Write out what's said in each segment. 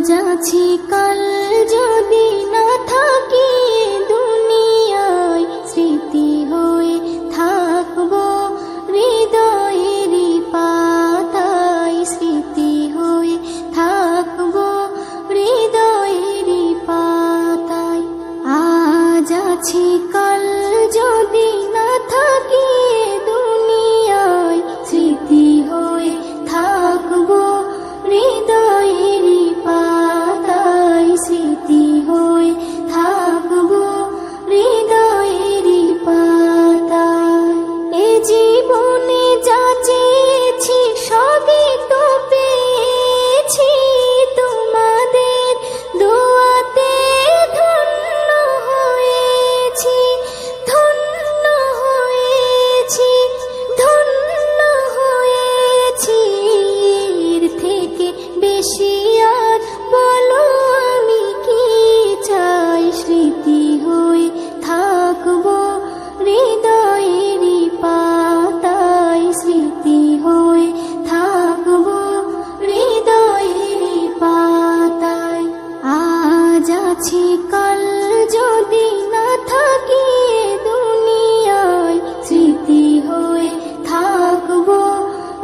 আজ আছি কাল যদি না থাকি দুনিয়ায়, স্মৃতি হয়ে থাকবো হৃদয়েরই পাতায়, স্মৃতি হয়ে থাকবো হৃদয়েরই পাতায়। আজ আছি কাল যদি না থাকি দুনিয়ায়, স্মৃতি হয়ে থাকবো হৃদয়েরই পাতায়, স্মৃতি হয়ে থাকবো হৃদয়েরই পাতায়। এ জীবনে যা চেয়েছি সবই তো পেয়েছি, তোমাদের দোয়াতে ধন্য হয়েছি, ধন্য হয়েছি, ধন্য হয়েছি। এর থেকে বেশি আর বলো আমি কি চাই, স্মৃতি হয়ে থাকবো হৃদয়েরই পাতায়, স্মৃতি হয়ে থাকবো হৃদয়েরই পাতায়। আজ আছি কাল যদি না থাকি দুনিয়ায়, স্মৃতি হয়ে থাকবো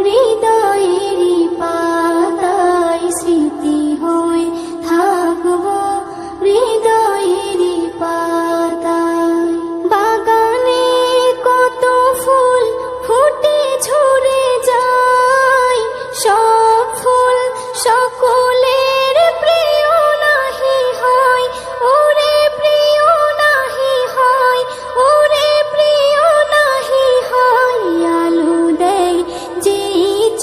হৃদয়েরই পাতায়, স্মৃতি হয়ে থাকবো হৃদয়েরই পাতায়। বাগানে কত ফুল ফুটে ঝরে যায়, সব ফুল সকলের প্রিয় নাহি হয়, ওরে প্রিয় নাহি হয়, ওরে প্রিয় নাহি হয়। আলো দেয় যে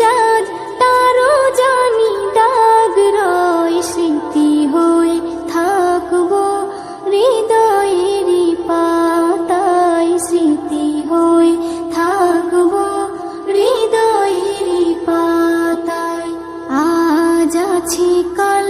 চাঁদ তারও জানি দাগ রয়, স্মৃতি হয়ে থাকবো হৃদয়েরই পাতায়, স্মৃতি হয়ে থাকবো হৃদয়েরই পাতায়। আজ আছি কাল